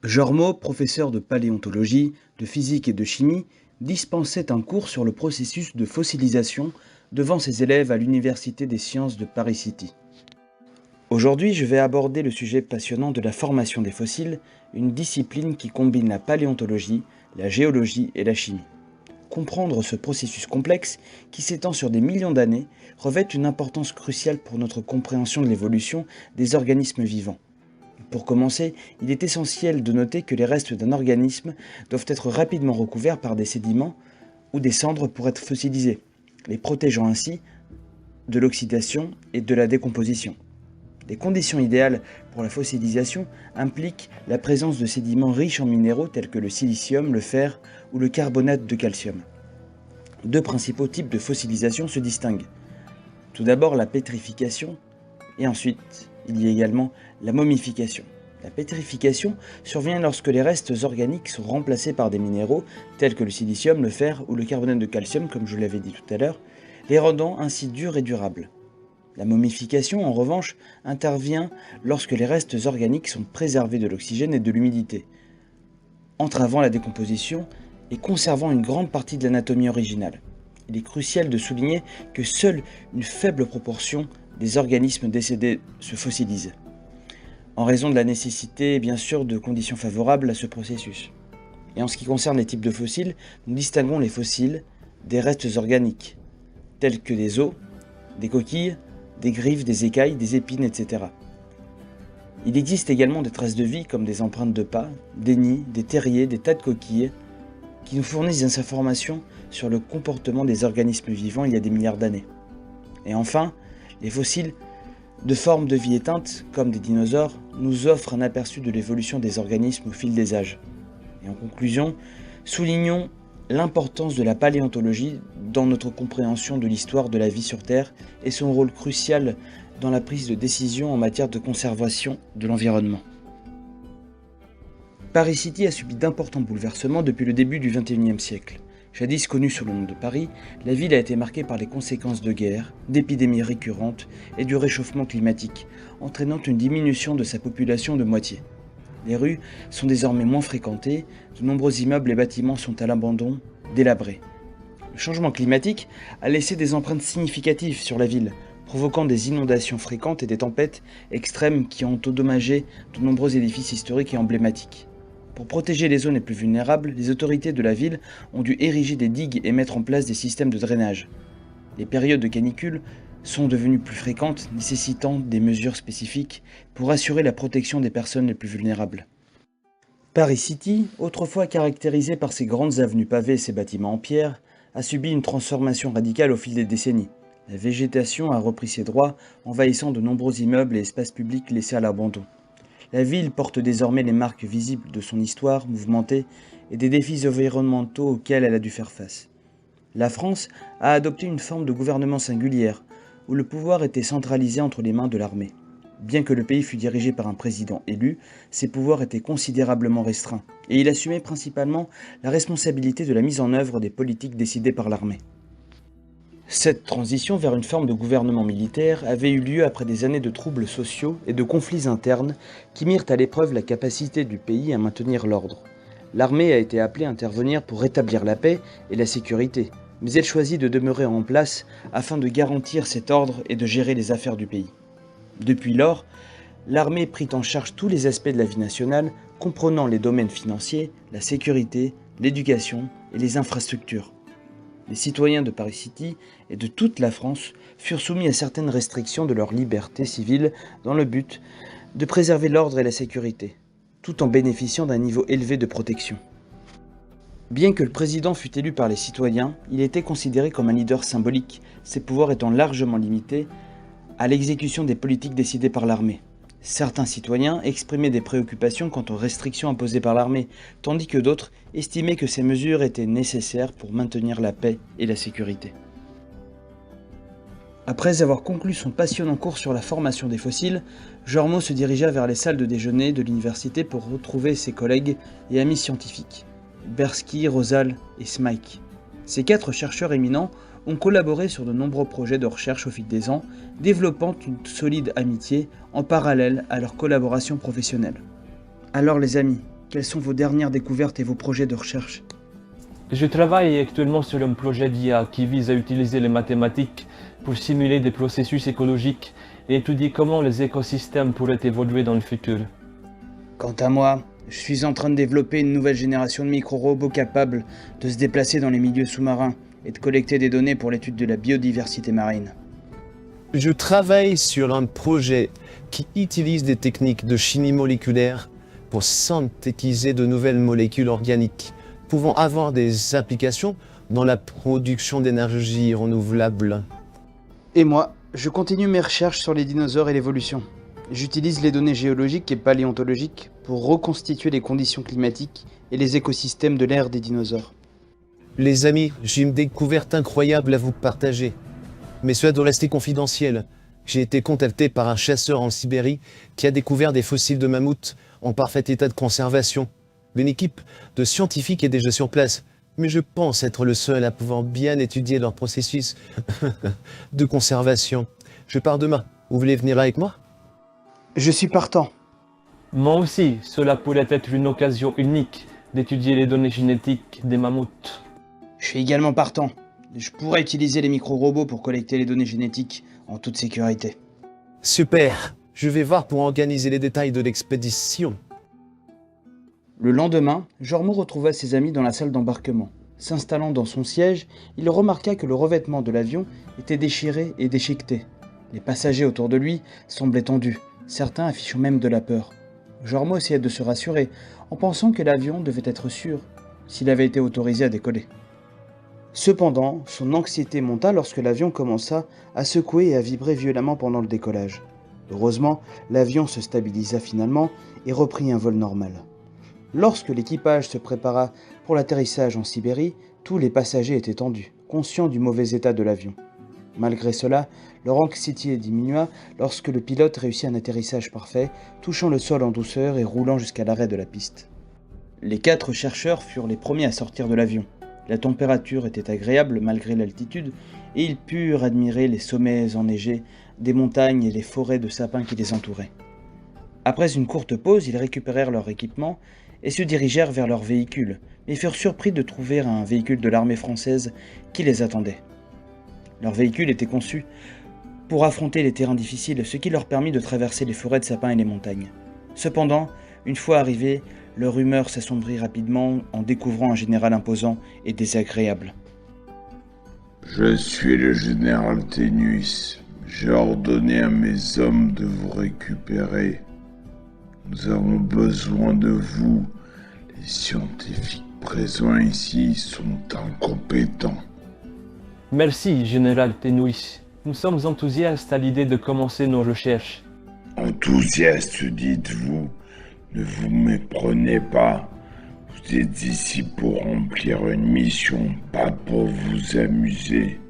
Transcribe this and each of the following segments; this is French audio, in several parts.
Jormo, professeur de paléontologie, de physique et de chimie, dispensait un cours sur le processus de fossilisation devant ses élèves à l'Université des sciences de Paris City. Aujourd'hui, je vais aborder le sujet passionnant de la formation des fossiles, une discipline qui combine la paléontologie, la géologie et la chimie. Comprendre ce processus complexe, qui s'étend sur des millions d'années, revêt une importance cruciale pour notre compréhension de l'évolution des organismes vivants. Pour commencer, il est essentiel de noter que les restes d'un organisme doivent être rapidement recouverts par des sédiments ou des cendres pour être fossilisés, les protégeant ainsi de l'oxydation et de la décomposition. Les conditions idéales pour la fossilisation impliquent la présence de sédiments riches en minéraux tels que le silicium, le fer ou le carbonate de calcium. Deux principaux types de fossilisation se distinguent. Tout d'abord la pétrification et ensuite il y a également la momification. La pétrification survient lorsque les restes organiques sont remplacés par des minéraux tels que le silicium, le fer ou le carbonate de calcium, comme je l'avais dit tout à l'heure, les rendant ainsi durs et durables. La momification, en revanche, intervient lorsque les restes organiques sont préservés de l'oxygène et de l'humidité, entravant la décomposition et conservant une grande partie de l'anatomie originale. Il est crucial de souligner que seule une faible proportion des organismes décédés se fossilisent, en raison de la nécessité, bien sûr, de conditions favorables à ce processus. Et en ce qui concerne les types de fossiles, nous distinguons les fossiles des restes organiques, tels que des os, des coquilles, des griffes, des écailles, des épines, etc. Il existe également des traces de vie comme des empreintes de pas, des nids, des terriers, des tas de coquilles, qui nous fournissent des informations sur le comportement des organismes vivants il y a des milliards d'années. Et enfin, les fossiles de formes de vie éteintes, comme des dinosaures, nous offrent un aperçu de l'évolution des organismes au fil des âges. Et en conclusion, soulignons l'importance de la paléontologie dans notre compréhension de l'histoire de la vie sur Terre et son rôle crucial dans la prise de décision en matière de conservation de l'environnement. Paris City a subi d'importants bouleversements depuis le début du XXIe siècle. Jadis connue sous le nom de Paris, la ville a été marquée par les conséquences de guerres, d'épidémies récurrentes et du réchauffement climatique, entraînant une diminution de sa population de moitié. Les rues sont désormais moins fréquentées, de nombreux immeubles et bâtiments sont à l'abandon, délabrés. Le changement climatique a laissé des empreintes significatives sur la ville, provoquant des inondations fréquentes et des tempêtes extrêmes qui ont endommagé de nombreux édifices historiques et emblématiques. Pour protéger les zones les plus vulnérables, les autorités de la ville ont dû ériger des digues et mettre en place des systèmes de drainage. Les périodes de canicule sont devenues plus fréquentes, nécessitant des mesures spécifiques pour assurer la protection des personnes les plus vulnérables. Paris City, autrefois caractérisée par ses grandes avenues pavées et ses bâtiments en pierre, a subi une transformation radicale au fil des décennies. La végétation a repris ses droits, envahissant de nombreux immeubles et espaces publics laissés à l'abandon. La ville porte désormais les marques visibles de son histoire mouvementée et des défis environnementaux auxquels elle a dû faire face. La France a adopté une forme de gouvernement singulière, où le pouvoir était centralisé entre les mains de l'armée. Bien que le pays fût dirigé par un président élu, ses pouvoirs étaient considérablement restreints, et il assumait principalement la responsabilité de la mise en œuvre des politiques décidées par l'armée. Cette transition vers une forme de gouvernement militaire avait eu lieu après des années de troubles sociaux et de conflits internes qui mirent à l'épreuve la capacité du pays à maintenir l'ordre. L'armée a été appelée à intervenir pour rétablir la paix et la sécurité, mais elle choisit de demeurer en place afin de garantir cet ordre et de gérer les affaires du pays. Depuis lors, l'armée prit en charge tous les aspects de la vie nationale, comprenant les domaines financiers, la sécurité, l'éducation et les infrastructures. Les citoyens de Paris City et de toute la France furent soumis à certaines restrictions de leur liberté civile dans le but de préserver l'ordre et la sécurité, tout en bénéficiant d'un niveau élevé de protection. Bien que le président fût élu par les citoyens, il était considéré comme un leader symbolique, ses pouvoirs étant largement limités à l'exécution des politiques décidées par l'armée. Certains citoyens exprimaient des préoccupations quant aux restrictions imposées par l'armée, tandis que d'autres estimaient que ces mesures étaient nécessaires pour maintenir la paix et la sécurité. Après avoir conclu son passionnant cours sur la formation des fossiles, Jormo se dirigea vers les salles de déjeuner de l'université pour retrouver ses collègues et amis scientifiques, Bersky, Rosal et Smyk. Ces 4 chercheurs éminents ont collaboré sur de nombreux projets de recherche au fil des ans, développant une solide amitié en parallèle à leur collaboration professionnelle. Alors les amis, quelles sont vos dernières découvertes et vos projets de recherche ? Je travaille actuellement sur un projet d'IA qui vise à utiliser les mathématiques pour simuler des processus écologiques et étudier comment les écosystèmes pourraient évoluer dans le futur. Quant à moi, je suis en train de développer une nouvelle génération de micro-robots capables de se déplacer dans les milieux sous-marins et de collecter des données pour l'étude de la biodiversité marine. Je travaille sur un projet qui utilise des techniques de chimie moléculaire pour synthétiser de nouvelles molécules organiques, pouvant avoir des applications dans la production d'énergie renouvelable. Et moi, je continue mes recherches sur les dinosaures et l'évolution. J'utilise les données géologiques et paléontologiques pour reconstituer les conditions climatiques et les écosystèmes de l'ère des dinosaures. Les amis, j'ai une découverte incroyable à vous partager. Mais cela doit rester confidentiel. J'ai été contacté par un chasseur en Sibérie qui a découvert des fossiles de mammouths en parfait état de conservation. Une équipe de scientifiques est déjà sur place, mais je pense être le seul à pouvoir bien étudier leur processus de conservation. Je pars demain. Vous voulez venir avec moi ? Je suis partant. Moi aussi, cela pourrait être une occasion unique d'étudier les données génétiques des mammouths. Je suis également partant. Je pourrais utiliser les micro-robots pour collecter les données génétiques en toute sécurité. Super. Je vais voir pour organiser les détails de l'expédition. Le lendemain, Jormo retrouva ses amis dans la salle d'embarquement. S'installant dans son siège, il remarqua que le revêtement de l'avion était déchiré et déchiqueté. Les passagers autour de lui semblaient tendus, certains affichant même de la peur. Jormo essaya de se rassurer, en pensant que l'avion devait être sûr s'il avait été autorisé à décoller. Cependant, son anxiété monta lorsque l'avion commença à secouer et à vibrer violemment pendant le décollage. Heureusement, l'avion se stabilisa finalement et reprit un vol normal. Lorsque l'équipage se prépara pour l'atterrissage en Sibérie, tous les passagers étaient tendus, conscients du mauvais état de l'avion. Malgré cela, leur anxiété diminua lorsque le pilote réussit un atterrissage parfait, touchant le sol en douceur et roulant jusqu'à l'arrêt de la piste. Les 4 chercheurs furent les premiers à sortir de l'avion. La température était agréable malgré l'altitude et ils purent admirer les sommets enneigés des montagnes et les forêts de sapins qui les entouraient. Après une courte pause, ils récupérèrent leur équipement et se dirigèrent vers leur véhicule, mais furent surpris de trouver un véhicule de l'armée française qui les attendait. Leur véhicule était conçu pour affronter les terrains difficiles, ce qui leur permit de traverser les forêts de sapins et les montagnes. Cependant, une fois arrivés, leur humeur s'assombrit rapidement en découvrant un général imposant et désagréable. Je suis le général Ténus. J'ai ordonné à mes hommes de vous récupérer. Nous avons besoin de vous. Les scientifiques présents ici sont incompétents. Merci, général Ténouis. Nous sommes enthousiastes à l'idée de commencer nos recherches. Enthousiaste, dites-vous. Ne vous méprenez pas. Vous êtes ici pour remplir une mission, pas pour vous amuser.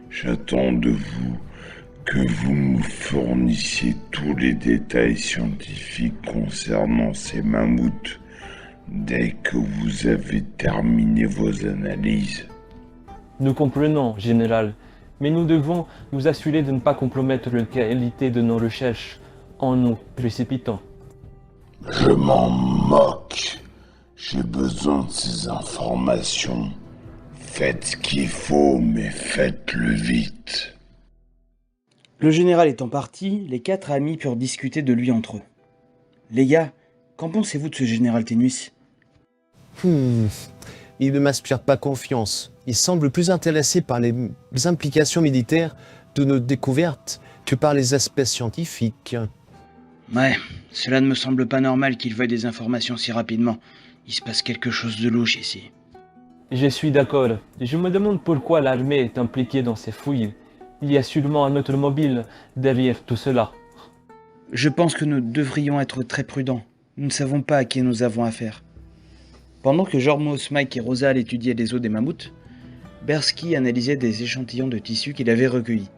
J'attends de vous que vous nous fournissiez tous les détails scientifiques concernant ces mammouths dès que vous avez terminé vos analyses. Nous comprenons, général, mais nous devons nous assurer de ne pas compromettre la qualité de nos recherches en nous précipitant. Je m'en moque. J'ai besoin de ces informations. Faites ce qu'il faut, mais faites-le vite. Le général étant parti, les 4 amis purent discuter de lui entre eux. Les gars, qu'en pensez-vous de ce général Ténus ? Il ne m'inspire pas confiance. Il semble plus intéressé par les implications militaires de nos découvertes que par les aspects scientifiques. Ouais, cela ne me semble pas normal qu'il veuille des informations si rapidement. Il se passe quelque chose de louche ici. Je suis d'accord. Je me demande pourquoi l'armée est impliquée dans ces fouilles. Il y a sûrement un automobile derrière tout cela. Je pense que nous devrions être très prudents. Nous ne savons pas à qui nous avons affaire. Pendant que Jormo, Smyk et Rosal étudiaient les os des mammouths, Bersky analysait des échantillons de tissus qu'il avait recueillis.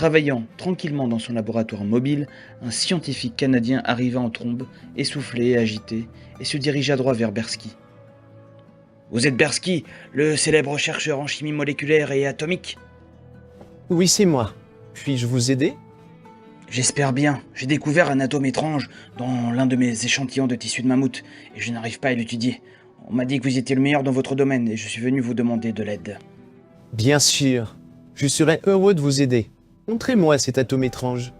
Travaillant tranquillement dans son laboratoire mobile, un scientifique canadien arriva en trombe, essoufflé et agité, et se dirigea droit vers Bersky. « Vous êtes Bersky, le célèbre chercheur en chimie moléculaire et atomique ?» Oui, c'est moi. Puis-je vous aider? J'espère bien. J'ai découvert un atome étrange dans l'un de mes échantillons de tissu de mammouth, et je n'arrive pas à l'étudier. On m'a dit que vous étiez le meilleur dans votre domaine, et je suis venu vous demander de l'aide. Bien sûr. Je serais heureux de vous aider. Montrez-moi cet atome étrange.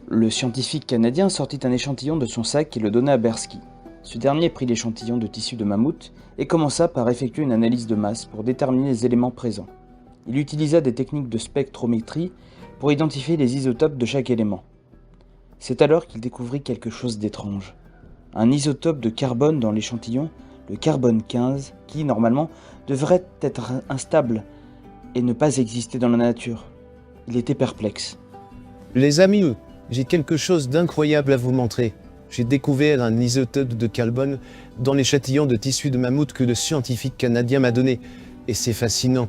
Le scientifique canadien sortit un échantillon de son sac et le donna à Bersky. Ce dernier prit l'échantillon de tissu de mammouth et commença par effectuer une analyse de masse pour déterminer les éléments présents. Il utilisa des techniques de spectrométrie pour identifier les isotopes de chaque élément. C'est alors qu'il découvrit quelque chose d'étrange. Un isotope de carbone dans l'échantillon, le carbone 15, qui, normalement, devrait être instable et ne pas exister dans la nature. Il était perplexe. Les amis, j'ai quelque chose d'incroyable à vous montrer. J'ai découvert un isotope de carbone dans l'échantillon de tissu de mammouth que le scientifique canadien m'a donné. Et c'est fascinant.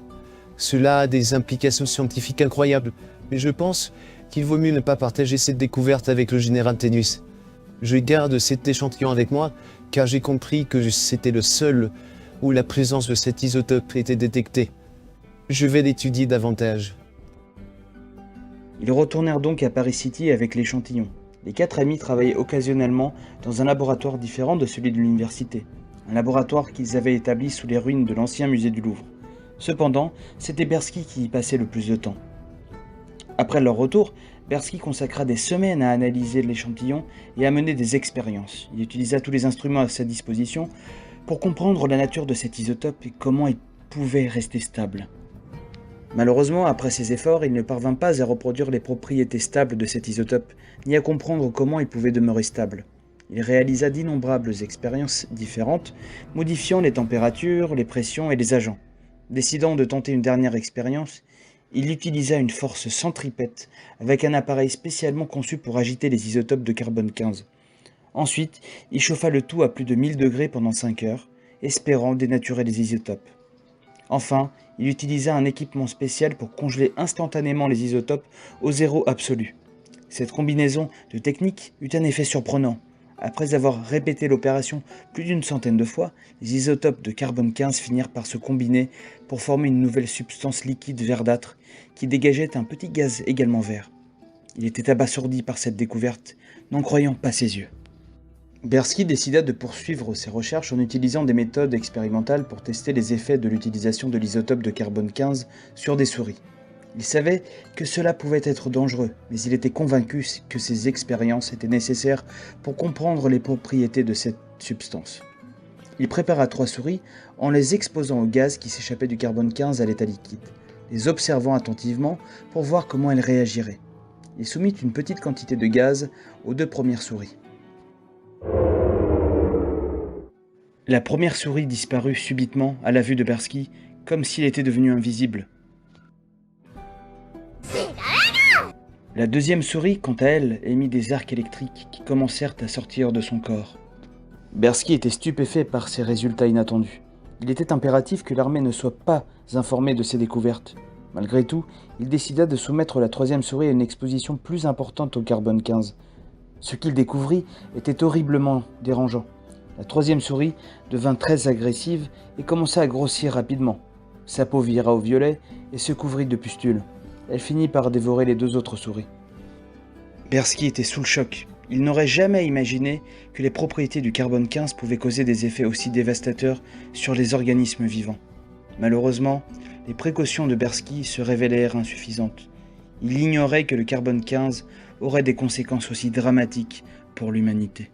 Cela a des implications scientifiques incroyables. Mais je pense qu'il vaut mieux ne pas partager cette découverte avec le général Tenus. Je garde cet échantillon avec moi, car j'ai compris que c'était le seul où la présence de cet isotope était détectée. Je vais l'étudier davantage. Ils retournèrent donc à Paris City avec l'échantillon. Les 4 amis travaillaient occasionnellement dans un laboratoire différent de celui de l'université. Un laboratoire qu'ils avaient établi sous les ruines de l'ancien musée du Louvre. Cependant, c'était Bersky qui y passait le plus de temps. Après leur retour, Bersky consacra des semaines à analyser l'échantillon et à mener des expériences. Il utilisa tous les instruments à sa disposition pour comprendre la nature de cet isotope et comment il pouvait rester stable. Malheureusement, après ses efforts, il ne parvint pas à reproduire les propriétés stables de cet isotope, ni à comprendre comment il pouvait demeurer stable. Il réalisa d'innombrables expériences différentes, modifiant les températures, les pressions et les agents. Décidant de tenter une dernière expérience, il utilisa une force centripète avec un appareil spécialement conçu pour agiter les isotopes de carbone 15. Ensuite, il chauffa le tout à plus de 1000 degrés pendant 5 heures, espérant dénaturer les isotopes. Enfin, il utilisa un équipement spécial pour congeler instantanément les isotopes au zéro absolu. Cette combinaison de techniques eut un effet surprenant. Après avoir répété l'opération plus d'une centaine de fois, les isotopes de carbone 15 finirent par se combiner pour former une nouvelle substance liquide verdâtre qui dégageait un petit gaz également vert. Il était abasourdi par cette découverte, n'en croyant pas ses yeux. Bersky décida de poursuivre ses recherches en utilisant des méthodes expérimentales pour tester les effets de l'utilisation de l'isotope de carbone 15 sur des souris. Il savait que cela pouvait être dangereux, mais il était convaincu que ces expériences étaient nécessaires pour comprendre les propriétés de cette substance. Il prépara 3 souris en les exposant au gaz qui s'échappait du carbone 15 à l'état liquide, les observant attentivement pour voir comment elles réagiraient. Il soumit une petite quantité de gaz aux 2 premières souris. La première souris disparut subitement à la vue de Bersky, comme s'il était devenu invisible. La deuxième souris, quant à elle, émit des arcs électriques qui commencèrent à sortir de son corps. Bersky était stupéfait par ces résultats inattendus. Il était impératif que l'armée ne soit pas informée de ces découvertes. Malgré tout, il décida de soumettre la troisième souris à une exposition plus importante au carbone 15. Ce qu'il découvrit était horriblement dérangeant. La troisième souris devint très agressive et commença à grossir rapidement. Sa peau vira au violet et se couvrit de pustules. Elle finit par dévorer les 2 autres souris. Bersky était sous le choc. Il n'aurait jamais imaginé que les propriétés du carbone 15 pouvaient causer des effets aussi dévastateurs sur les organismes vivants. Malheureusement, les précautions de Bersky se révélèrent insuffisantes. Il ignorait que le carbone 15 aurait des conséquences aussi dramatiques pour l'humanité.